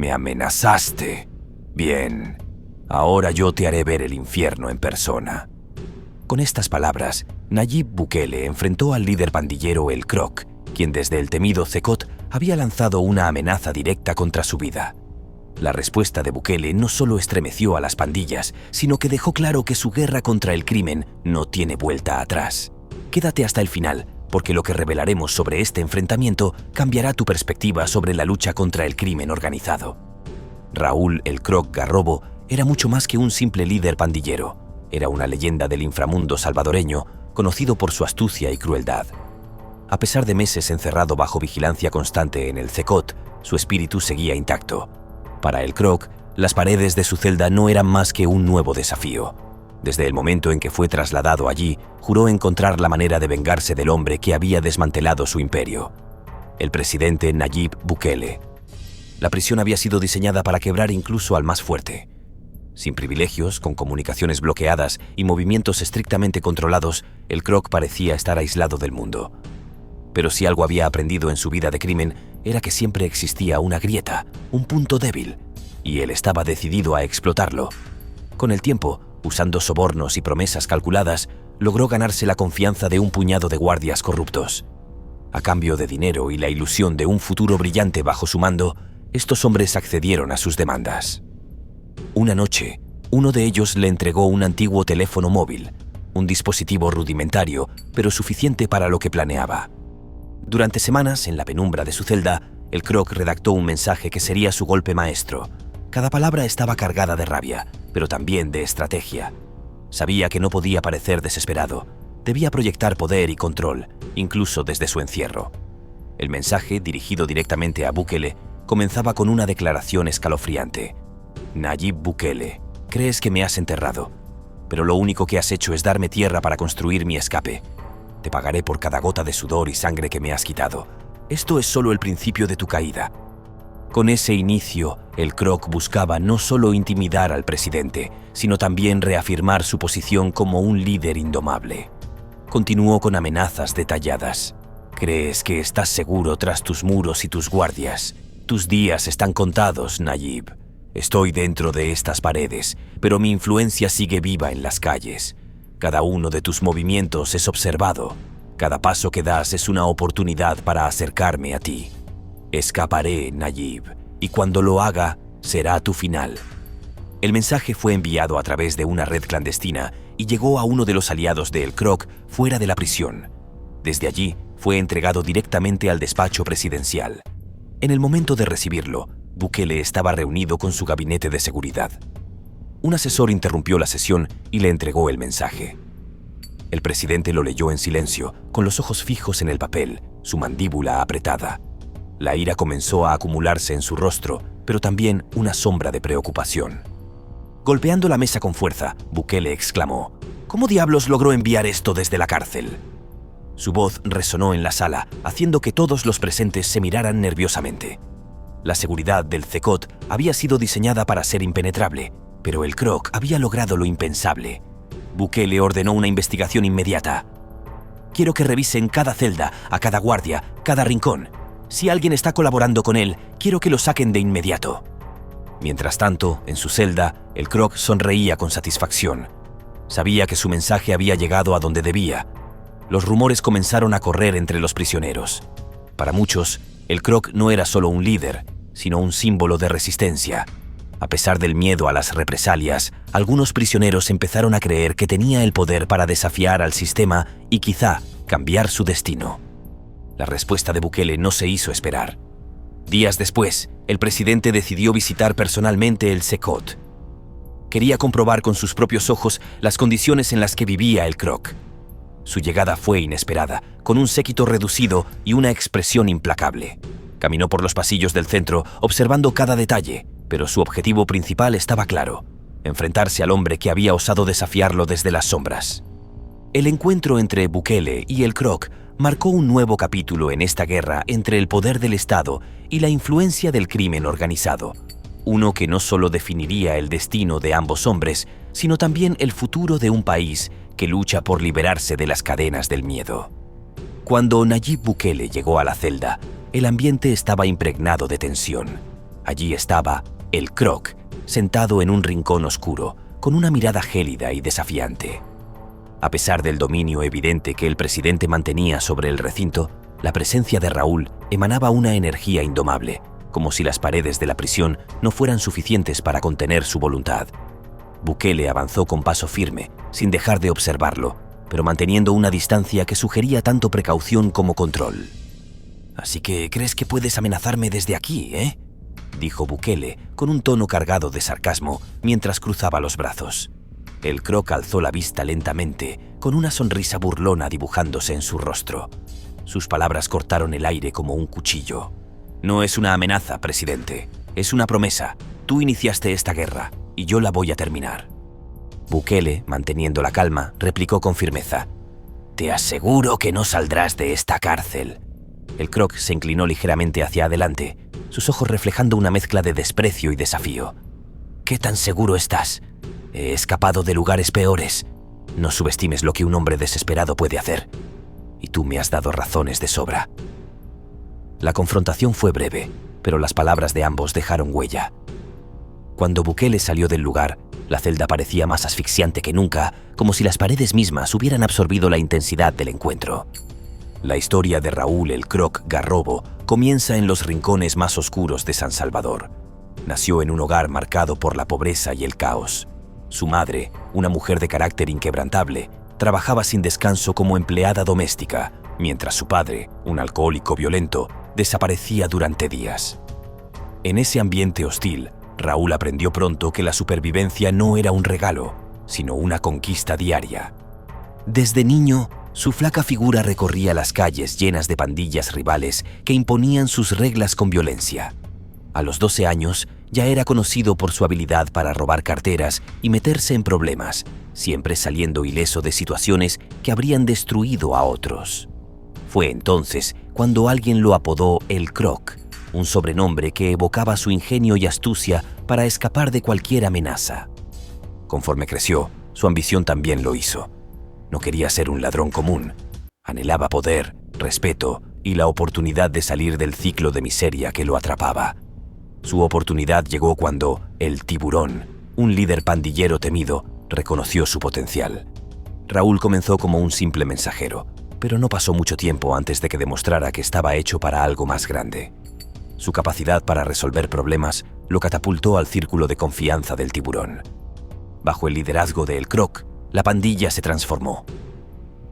Me amenazaste. Bien, ahora yo te haré ver el infierno en persona. Con estas palabras, Nayib Bukele enfrentó al líder pandillero El Croc, quien desde el temido CECOT había lanzado una amenaza directa contra su vida. La respuesta de Bukele no solo estremeció a las pandillas, sino que dejó claro que su guerra contra el crimen no tiene vuelta atrás. Quédate hasta el final, porque lo que revelaremos sobre este enfrentamiento cambiará tu perspectiva sobre la lucha contra el crimen organizado. Raúl El Croc Garrobo era mucho más que un simple líder pandillero. Era una leyenda del inframundo salvadoreño, conocido por su astucia y crueldad. A pesar de meses encerrado bajo vigilancia constante en el CECOT, su espíritu seguía intacto. Para El Croc, las paredes de su celda no eran más que un nuevo desafío. Desde el momento en que fue trasladado allí, juró encontrar la manera de vengarse del hombre que había desmantelado su imperio, el presidente Nayib Bukele. La prisión había sido diseñada para quebrar incluso al más fuerte. Sin privilegios, con comunicaciones bloqueadas y movimientos estrictamente controlados, El Croc parecía estar aislado del mundo. Pero si algo había aprendido en su vida de crimen, era que siempre existía una grieta, un punto débil, y él estaba decidido a explotarlo. Con el tiempo, usando sobornos y promesas calculadas, logró ganarse la confianza de un puñado de guardias corruptos. A cambio de dinero y la ilusión de un futuro brillante bajo su mando, estos hombres accedieron a sus demandas. Una noche, uno de ellos le entregó un antiguo teléfono móvil, un dispositivo rudimentario, pero suficiente para lo que planeaba. Durante semanas, en la penumbra de su celda, El Croc redactó un mensaje que sería su golpe maestro. Cada palabra estaba cargada de rabia, pero también de estrategia. Sabía que no podía parecer desesperado. Debía proyectar poder y control, incluso desde su encierro. El mensaje, dirigido directamente a Bukele, comenzaba con una declaración escalofriante. Nayib Bukele, crees que me has enterrado, pero lo único que has hecho es darme tierra para construir mi escape. Te pagaré por cada gota de sudor y sangre que me has quitado. Esto es solo el principio de tu caída. Con ese inicio, El Croc buscaba no solo intimidar al presidente, sino también reafirmar su posición como un líder indomable. Continuó con amenazas detalladas. ¿Crees que estás seguro tras tus muros y tus guardias? Tus días están contados, Nayib. Estoy dentro de estas paredes, pero mi influencia sigue viva en las calles. Cada uno de tus movimientos es observado. Cada paso que das es una oportunidad para acercarme a ti. Escaparé, Nayib, y cuando lo haga, será tu final. El mensaje fue enviado a través de una red clandestina y llegó a uno de los aliados de El Croc fuera de la prisión. Desde allí, fue entregado directamente al despacho presidencial. En el momento de recibirlo, Bukele estaba reunido con su gabinete de seguridad. Un asesor interrumpió la sesión y le entregó el mensaje. El presidente lo leyó en silencio, con los ojos fijos en el papel, su mandíbula apretada. La ira comenzó a acumularse en su rostro, pero también una sombra de preocupación. Golpeando la mesa con fuerza, Bukele exclamó: ¿Cómo diablos logró enviar esto desde la cárcel? Su voz resonó en la sala, haciendo que todos los presentes se miraran nerviosamente. La seguridad del CECOT había sido diseñada para ser impenetrable, pero El Croc había logrado lo impensable. Bukele ordenó una investigación inmediata. Quiero que revisen cada celda, a cada guardia, cada rincón. Si alguien está colaborando con él, quiero que lo saquen de inmediato. Mientras tanto, en su celda, El Croc sonreía con satisfacción. Sabía que su mensaje había llegado a donde debía. Los rumores comenzaron a correr entre los prisioneros. Para muchos, El Croc no era solo un líder, sino un símbolo de resistencia. A pesar del miedo a las represalias, algunos prisioneros empezaron a creer que tenía el poder para desafiar al sistema y quizá cambiar su destino. La respuesta de Bukele no se hizo esperar. Días después, el presidente decidió visitar personalmente el CECOT. Quería comprobar con sus propios ojos las condiciones en las que vivía El Croc. Su llegada fue inesperada, con un séquito reducido y una expresión implacable. Caminó por los pasillos del centro, observando cada detalle, pero su objetivo principal estaba claro: enfrentarse al hombre que había osado desafiarlo desde las sombras. El encuentro entre Bukele y El Croc marcó un nuevo capítulo en esta guerra entre el poder del Estado y la influencia del crimen organizado, uno que no solo definiría el destino de ambos hombres, sino también el futuro de un país que lucha por liberarse de las cadenas del miedo. Cuando Nayib Bukele llegó a la celda, el ambiente estaba impregnado de tensión. Allí estaba el Croc, sentado en un rincón oscuro, con una mirada gélida y desafiante. A pesar del dominio evidente que el presidente mantenía sobre el recinto, la presencia de Raúl emanaba una energía indomable, como si las paredes de la prisión no fueran suficientes para contener su voluntad. Bukele avanzó con paso firme, sin dejar de observarlo, pero manteniendo una distancia que sugería tanto precaución como control. «Así que crees que puedes amenazarme desde aquí, ¿eh?», dijo Bukele con un tono cargado de sarcasmo mientras cruzaba los brazos. El Croc alzó la vista lentamente, con una sonrisa burlona dibujándose en su rostro. Sus palabras cortaron el aire como un cuchillo. «No es una amenaza, presidente. Es una promesa. Tú iniciaste esta guerra, y yo la voy a terminar». Bukele, manteniendo la calma, replicó con firmeza: «Te aseguro que no saldrás de esta cárcel». El Croc se inclinó ligeramente hacia adelante, sus ojos reflejando una mezcla de desprecio y desafío. «¿Qué tan seguro estás? He escapado de lugares peores. No subestimes lo que un hombre desesperado puede hacer. Y tú me has dado razones de sobra». La confrontación fue breve, pero las palabras de ambos dejaron huella. Cuando Bukele salió del lugar, la celda parecía más asfixiante que nunca, como si las paredes mismas hubieran absorbido la intensidad del encuentro. La historia de Raúl el Croc Garrobo comienza en los rincones más oscuros de San Salvador. Nació en un hogar marcado por la pobreza y el caos. Su madre, una mujer de carácter inquebrantable, trabajaba sin descanso como empleada doméstica, mientras su padre, un alcohólico violento, desaparecía durante días. En ese ambiente hostil, Raúl aprendió pronto que la supervivencia no era un regalo, sino una conquista diaria. Desde niño, su flaca figura recorría las calles llenas de pandillas rivales que imponían sus reglas con violencia. A los 12 años, ya era conocido por su habilidad para robar carteras y meterse en problemas, siempre saliendo ileso de situaciones que habrían destruido a otros. Fue entonces cuando alguien lo apodó el Croc, un sobrenombre que evocaba su ingenio y astucia para escapar de cualquier amenaza. Conforme creció, su ambición también lo hizo. No quería ser un ladrón común. Anhelaba poder, respeto y la oportunidad de salir del ciclo de miseria que lo atrapaba. Su oportunidad llegó cuando el Tiburón, un líder pandillero temido, reconoció su potencial. Raúl comenzó como un simple mensajero, pero no pasó mucho tiempo antes de que demostrara que estaba hecho para algo más grande. Su capacidad para resolver problemas lo catapultó al círculo de confianza del Tiburón. Bajo el liderazgo de El Croc, la pandilla se transformó.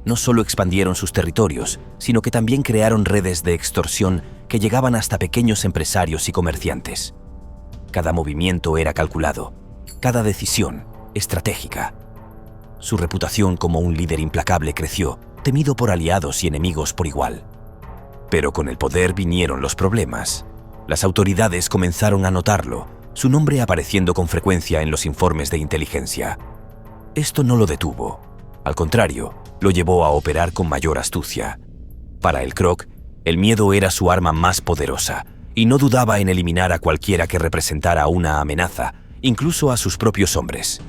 No solo expandieron sus territorios, sino que también crearon redes de extorsión que llegaban hasta pequeños empresarios y comerciantes. Cada movimiento era calculado, cada decisión estratégica. Su reputación como un líder implacable creció, temido por aliados y enemigos por igual. Pero con el poder vinieron los problemas. Las autoridades comenzaron a notarlo, su nombre apareciendo con frecuencia en los informes de inteligencia. Esto no lo detuvo. Al contrario, lo llevó a operar con mayor astucia. Para el Croc, el miedo era su arma más poderosa, y no dudaba en eliminar a cualquiera que representara una amenaza, incluso a sus propios hombres.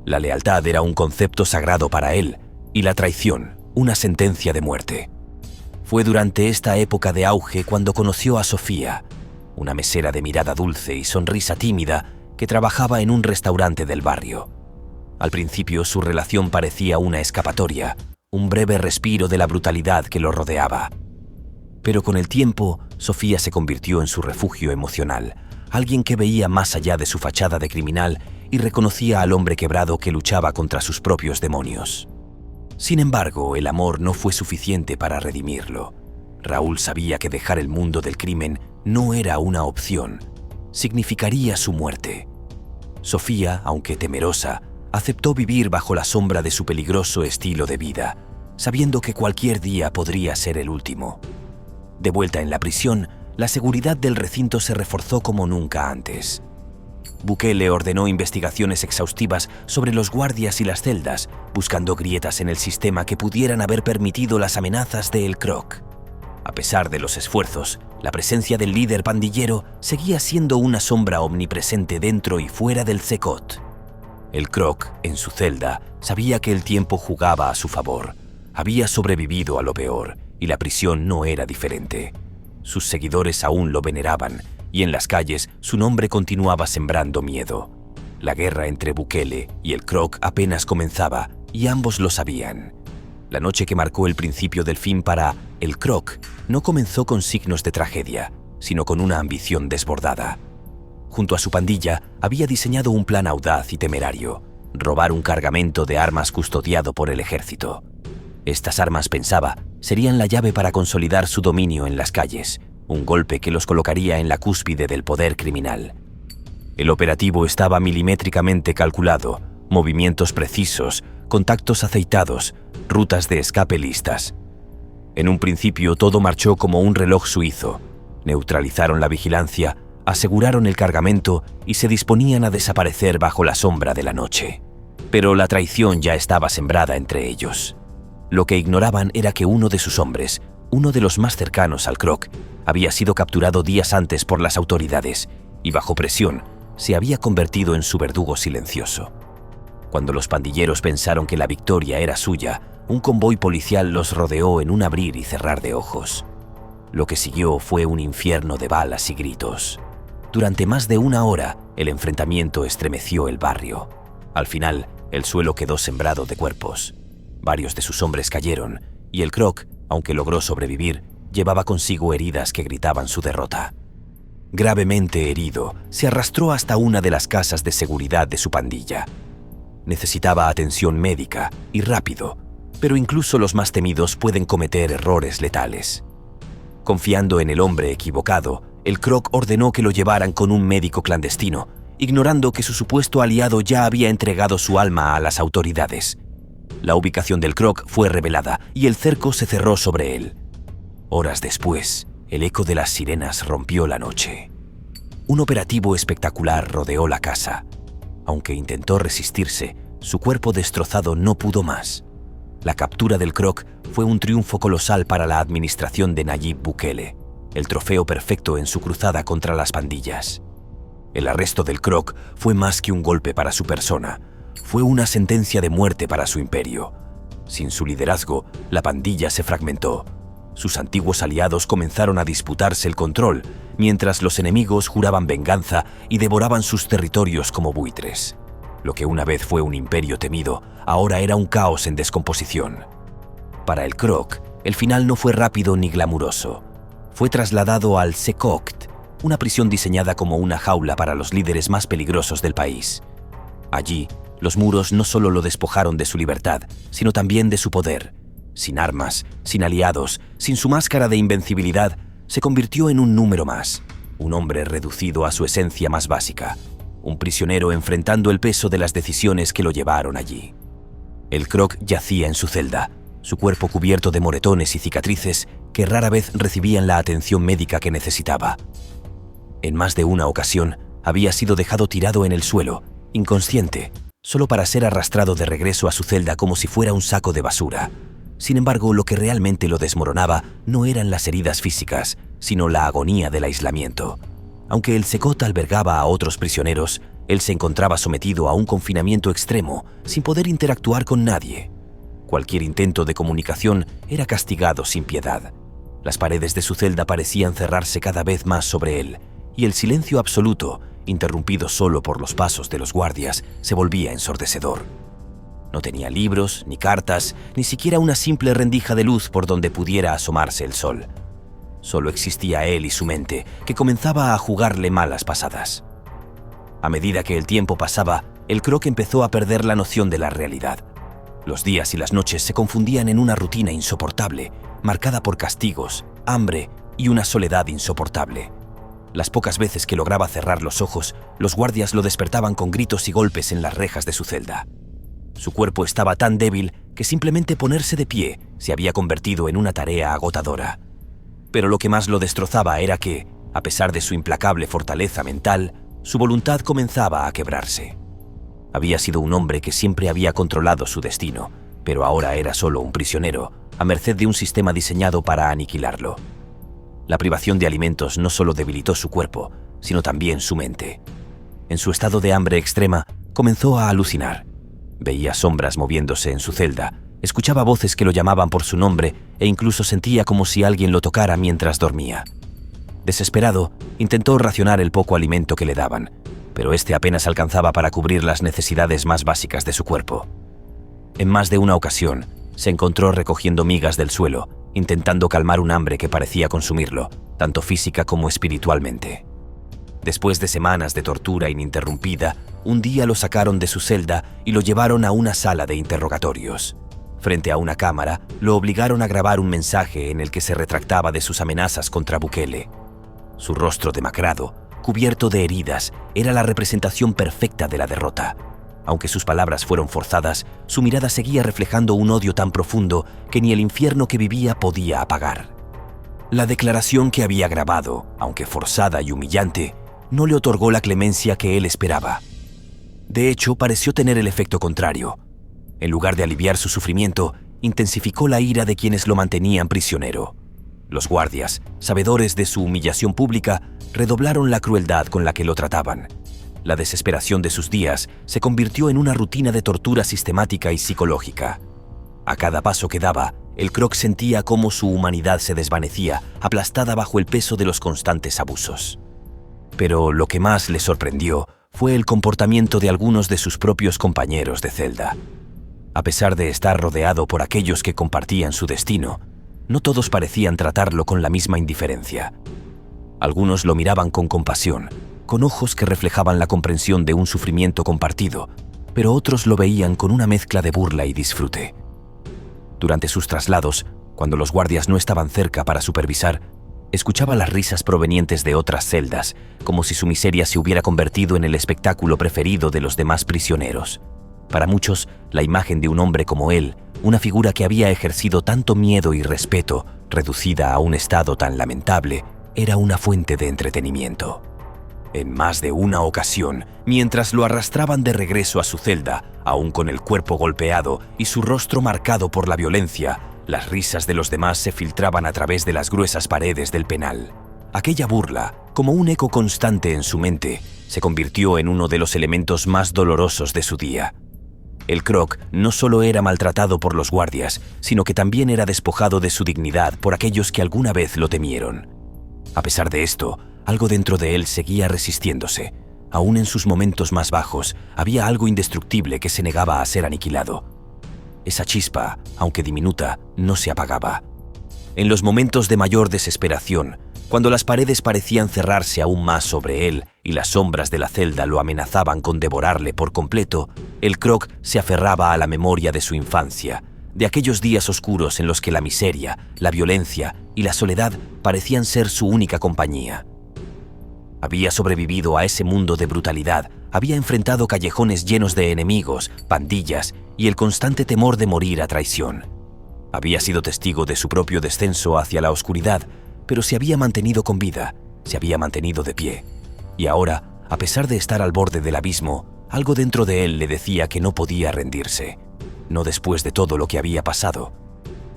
La lealtad era un concepto sagrado para él, y la traición, una sentencia de muerte. Fue durante esta época de auge cuando conoció a Sofía, una mesera de mirada dulce y sonrisa tímida que trabajaba en un restaurante del barrio. Al principio su relación parecía una escapatoria, un breve respiro de la brutalidad que lo rodeaba. Pero con el tiempo, Sofía se convirtió en su refugio emocional, alguien que veía más allá de su fachada de criminal y reconocía al hombre quebrado que luchaba contra sus propios demonios. Sin embargo, el amor no fue suficiente para redimirlo. Raúl sabía que dejar el mundo del crimen no era una opción, significaría su muerte. Sofía, aunque temerosa, aceptó vivir bajo la sombra de su peligroso estilo de vida, sabiendo que cualquier día podría ser el último. De vuelta en la prisión, la seguridad del recinto se reforzó como nunca antes. Bukele ordenó investigaciones exhaustivas sobre los guardias y las celdas, buscando grietas en el sistema que pudieran haber permitido las amenazas de El Croc. A pesar de los esfuerzos, la presencia del líder pandillero seguía siendo una sombra omnipresente dentro y fuera del CECOT. El Croc, en su celda, sabía que el tiempo jugaba a su favor. Había sobrevivido a lo peor, y la prisión no era diferente. Sus seguidores aún lo veneraban, y en las calles su nombre continuaba sembrando miedo. La guerra entre Bukele y el Croc apenas comenzaba, y ambos lo sabían. La noche que marcó el principio del fin para el Croc no comenzó con signos de tragedia, sino con una ambición desbordada. Junto a su pandilla había diseñado un plan audaz y temerario: robar un cargamento de armas custodiado por el ejército. Estas armas, pensaba, serían la llave para consolidar su dominio en las calles, un golpe que los colocaría en la cúspide del poder criminal. El operativo estaba milimétricamente calculado, movimientos precisos, contactos aceitados, rutas de escape listas. En un principio todo marchó como un reloj suizo. Neutralizaron la vigilancia, aseguraron el cargamento y se disponían a desaparecer bajo la sombra de la noche. Pero la traición ya estaba sembrada entre ellos. Lo que ignoraban era que uno de sus hombres, uno de los más cercanos al Croc, había sido capturado días antes por las autoridades y, bajo presión, se había convertido en su verdugo silencioso. Cuando los pandilleros pensaron que la victoria era suya, un convoy policial los rodeó en un abrir y cerrar de ojos. Lo que siguió fue un infierno de balas y gritos. Durante más de una hora, el enfrentamiento estremeció el barrio. Al final, el suelo quedó sembrado de cuerpos. Varios de sus hombres cayeron, y el Croc, aunque logró sobrevivir, llevaba consigo heridas que gritaban su derrota. Gravemente herido, se arrastró hasta una de las casas de seguridad de su pandilla. Necesitaba atención médica, y rápido, pero incluso los más temidos pueden cometer errores letales. Confiando en el hombre equivocado, el Croc ordenó que lo llevaran con un médico clandestino, ignorando que su supuesto aliado ya había entregado su alma a las autoridades. La ubicación del Croc fue revelada y el cerco se cerró sobre él. Horas después, el eco de las sirenas rompió la noche. Un operativo espectacular rodeó la casa. Aunque intentó resistirse, su cuerpo destrozado no pudo más. La captura del Croc fue un triunfo colosal para la administración de Nayib Bukele, el trofeo perfecto en su cruzada contra las pandillas. El arresto del Croc fue más que un golpe para su persona, fue una sentencia de muerte para su imperio. Sin su liderazgo, la pandilla se fragmentó. Sus antiguos aliados comenzaron a disputarse el control, mientras los enemigos juraban venganza y devoraban sus territorios como buitres. Lo que una vez fue un imperio temido, ahora era un caos en descomposición. Para el Croc, el final no fue rápido ni glamuroso. Fue trasladado al Secoct, una prisión diseñada como una jaula para los líderes más peligrosos del país. Allí, los muros no solo lo despojaron de su libertad, sino también de su poder. Sin armas, sin aliados, sin su máscara de invencibilidad, se convirtió en un número más, un hombre reducido a su esencia más básica, un prisionero enfrentando el peso de las decisiones que lo llevaron allí. El Croc yacía en su celda, su cuerpo cubierto de moretones y cicatrices que rara vez recibían la atención médica que necesitaba. En más de una ocasión, había sido dejado tirado en el suelo, inconsciente, solo para ser arrastrado de regreso a su celda como si fuera un saco de basura. Sin embargo, lo que realmente lo desmoronaba no eran las heridas físicas, sino la agonía del aislamiento. Aunque el Secot albergaba a otros prisioneros, él se encontraba sometido a un confinamiento extremo, sin poder interactuar con nadie. Cualquier intento de comunicación era castigado sin piedad. Las paredes de su celda parecían cerrarse cada vez más sobre él, y el silencio absoluto, interrumpido solo por los pasos de los guardias, se volvía ensordecedor. No tenía libros, ni cartas, ni siquiera una simple rendija de luz por donde pudiera asomarse el sol. Solo existía él y su mente, que comenzaba a jugarle malas pasadas. A medida que el tiempo pasaba, el Croc empezó a perder la noción de la realidad. Los días y las noches se confundían en una rutina insoportable, marcada por castigos, hambre y una soledad insoportable. Las pocas veces que lograba cerrar los ojos, los guardias lo despertaban con gritos y golpes en las rejas de su celda. Su cuerpo estaba tan débil que simplemente ponerse de pie se había convertido en una tarea agotadora. Pero lo que más lo destrozaba era que, a pesar de su implacable fortaleza mental, su voluntad comenzaba a quebrarse. Había sido un hombre que siempre había controlado su destino, pero ahora era solo un prisionero, a merced de un sistema diseñado para aniquilarlo. La privación de alimentos no solo debilitó su cuerpo, sino también su mente. En su estado de hambre extrema, comenzó a alucinar. Veía sombras moviéndose en su celda, escuchaba voces que lo llamaban por su nombre e incluso sentía como si alguien lo tocara mientras dormía. Desesperado, intentó racionar el poco alimento que le daban, pero este apenas alcanzaba para cubrir las necesidades más básicas de su cuerpo. En más de una ocasión, se encontró recogiendo migas del suelo, intentando calmar un hambre que parecía consumirlo, tanto física como espiritualmente. Después de semanas de tortura ininterrumpida, un día lo sacaron de su celda y lo llevaron a una sala de interrogatorios. Frente a una cámara, lo obligaron a grabar un mensaje en el que se retractaba de sus amenazas contra Bukele. Su rostro demacrado, cubierto de heridas, era la representación perfecta de la derrota. Aunque sus palabras fueron forzadas, su mirada seguía reflejando un odio tan profundo que ni el infierno que vivía podía apagar. La declaración que había grabado, aunque forzada y humillante, no le otorgó la clemencia que él esperaba. De hecho, pareció tener el efecto contrario. En lugar de aliviar su sufrimiento, intensificó la ira de quienes lo mantenían prisionero. Los guardias, sabedores de su humillación pública, redoblaron la crueldad con la que lo trataban. La desesperación de sus días se convirtió en una rutina de tortura sistemática y psicológica. A cada paso que daba, el Croc sentía cómo su humanidad se desvanecía, aplastada bajo el peso de los constantes abusos. Pero lo que más le sorprendió fue el comportamiento de algunos de sus propios compañeros de celda. A pesar de estar rodeado por aquellos que compartían su destino, no todos parecían tratarlo con la misma indiferencia. Algunos lo miraban con compasión, con ojos que reflejaban la comprensión de un sufrimiento compartido, pero otros lo veían con una mezcla de burla y disfrute. Durante sus traslados, cuando los guardias no estaban cerca para supervisar, escuchaba las risas provenientes de otras celdas, como si su miseria se hubiera convertido en el espectáculo preferido de los demás prisioneros. Para muchos, la imagen de un hombre como él, una figura que había ejercido tanto miedo y respeto, reducida a un estado tan lamentable, era una fuente de entretenimiento. En más de una ocasión, mientras lo arrastraban de regreso a su celda, aún con el cuerpo golpeado y su rostro marcado por la violencia, las risas de los demás se filtraban a través de las gruesas paredes del penal. Aquella burla, como un eco constante en su mente, se convirtió en uno de los elementos más dolorosos de su día. El Croc no solo era maltratado por los guardias, sino que también era despojado de su dignidad por aquellos que alguna vez lo temieron. A pesar de esto, algo dentro de él seguía resistiéndose. Aún en sus momentos más bajos, había algo indestructible que se negaba a ser aniquilado. Esa chispa, aunque diminuta, no se apagaba. En los momentos de mayor desesperación, cuando las paredes parecían cerrarse aún más sobre él y las sombras de la celda lo amenazaban con devorarle por completo, el Croc se aferraba a la memoria de su infancia, de aquellos días oscuros en los que la miseria, la violencia y la soledad parecían ser su única compañía. Había sobrevivido a ese mundo de brutalidad, había enfrentado callejones llenos de enemigos, pandillas y el constante temor de morir a traición. Había sido testigo de su propio descenso hacia la oscuridad, pero se había mantenido con vida, se había mantenido de pie. Y ahora, a pesar de estar al borde del abismo, algo dentro de él le decía que no podía rendirse, no después de todo lo que había pasado.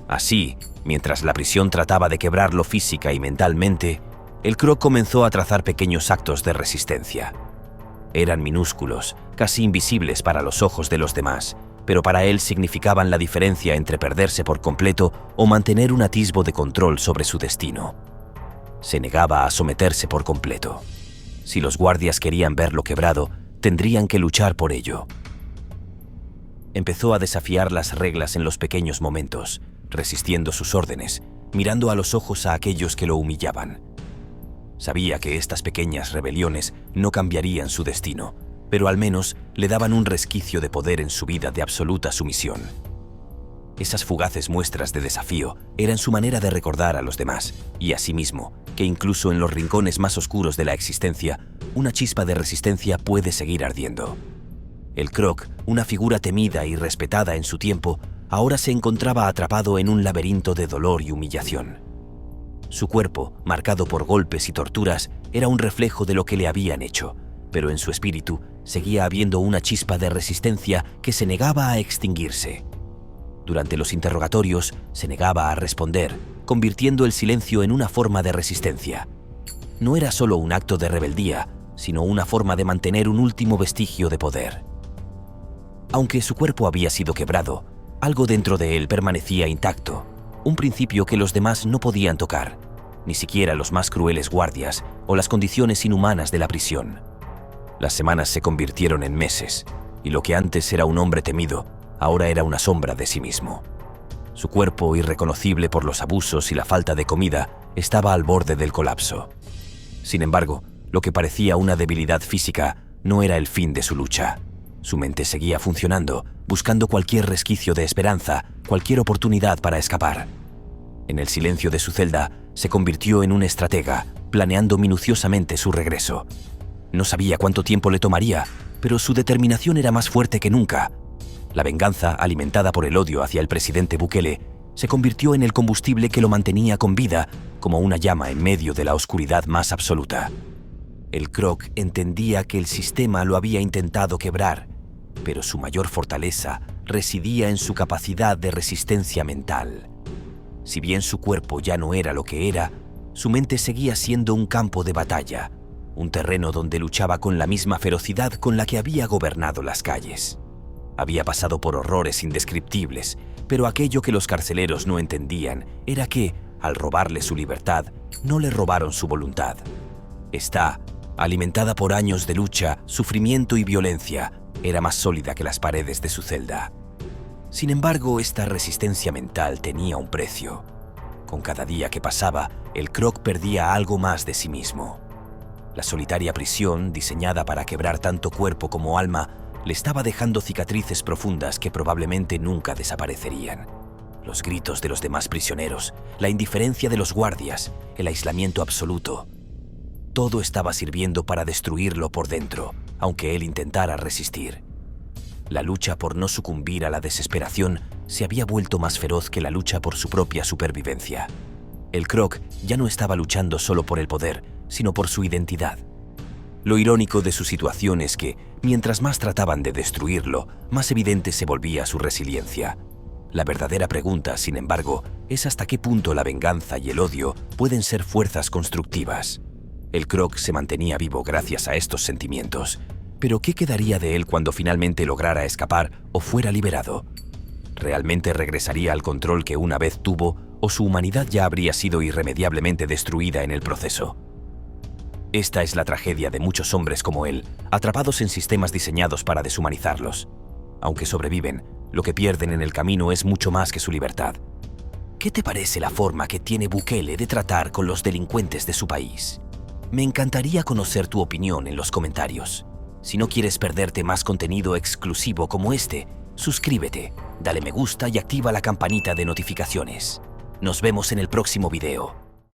Así, mientras la prisión trataba de quebrarlo física y mentalmente, el Croc comenzó a trazar pequeños actos de resistencia. Eran minúsculos, casi invisibles para los ojos de los demás, pero para él significaban la diferencia entre perderse por completo o mantener un atisbo de control sobre su destino. Se negaba a someterse por completo. Si los guardias querían verlo quebrado, tendrían que luchar por ello. Empezó a desafiar las reglas en los pequeños momentos, resistiendo sus órdenes, mirando a los ojos a aquellos que lo humillaban. Sabía que estas pequeñas rebeliones no cambiarían su destino, pero al menos le daban un resquicio de poder en su vida de absoluta sumisión. Esas fugaces muestras de desafío eran su manera de recordar a los demás, y a sí mismo, que incluso en los rincones más oscuros de la existencia, una chispa de resistencia puede seguir ardiendo. El Croc, una figura temida y respetada en su tiempo, ahora se encontraba atrapado en un laberinto de dolor y humillación. Su cuerpo, marcado por golpes y torturas, era un reflejo de lo que le habían hecho, pero en su espíritu seguía habiendo una chispa de resistencia que se negaba a extinguirse. Durante los interrogatorios se negaba a responder, convirtiendo el silencio en una forma de resistencia. No era solo un acto de rebeldía, sino una forma de mantener un último vestigio de poder. Aunque su cuerpo había sido quebrado, algo dentro de él permanecía intacto, un principio que los demás no podían tocar. ni siquiera los más crueles guardias o las condiciones inhumanas de la prisión. Las semanas se convirtieron en meses, y lo que antes era un hombre temido, ahora era una sombra de sí mismo. Su cuerpo, irreconocible por los abusos y la falta de comida, estaba al borde del colapso. Sin embargo, lo que parecía una debilidad física no era el fin de su lucha. Su mente seguía funcionando, buscando cualquier resquicio de esperanza, cualquier oportunidad para escapar. En el silencio de su celda, se convirtió en un estratega, planeando minuciosamente su regreso. No sabía cuánto tiempo le tomaría, pero su determinación era más fuerte que nunca. La venganza, alimentada por el odio hacia el presidente Bukele, se convirtió en el combustible que lo mantenía con vida, como una llama en medio de la oscuridad más absoluta. El Croc entendía que el sistema lo había intentado quebrar, pero su mayor fortaleza residía en su capacidad de resistencia mental. Si bien su cuerpo ya no era lo que era, su mente seguía siendo un campo de batalla, un terreno donde luchaba con la misma ferocidad con la que había gobernado las calles. Había pasado por horrores indescriptibles, pero aquello que los carceleros no entendían era que, al robarle su libertad, no le robaron su voluntad. Esta, alimentada por años de lucha, sufrimiento y violencia, era más sólida que las paredes de su celda. Sin embargo, esta resistencia mental tenía un precio. Con cada día que pasaba, el Croc perdía algo más de sí mismo. La solitaria prisión, diseñada para quebrar tanto cuerpo como alma, le estaba dejando cicatrices profundas que probablemente nunca desaparecerían. Los gritos de los demás prisioneros, la indiferencia de los guardias, el aislamiento absoluto. Todo estaba sirviendo para destruirlo por dentro, aunque él intentara resistir. La lucha por no sucumbir a la desesperación se había vuelto más feroz que la lucha por su propia supervivencia. El Croc ya no estaba luchando solo por el poder, sino por su identidad. Lo irónico de su situación es que, mientras más trataban de destruirlo, más evidente se volvía su resiliencia. La verdadera pregunta, sin embargo, es hasta qué punto la venganza y el odio pueden ser fuerzas constructivas. El Croc se mantenía vivo gracias a estos sentimientos, pero ¿qué quedaría de él cuando finalmente lograra escapar o fuera liberado? ¿Realmente regresaría al control que una vez tuvo o su humanidad ya habría sido irremediablemente destruida en el proceso? Esta es la tragedia de muchos hombres como él, atrapados en sistemas diseñados para deshumanizarlos. Aunque sobreviven, lo que pierden en el camino es mucho más que su libertad. ¿Qué te parece la forma que tiene Bukele de tratar con los delincuentes de su país? Me encantaría conocer tu opinión en los comentarios. Si no quieres perderte más contenido exclusivo como este, suscríbete, dale me gusta y activa la campanita de notificaciones. Nos vemos en el próximo video.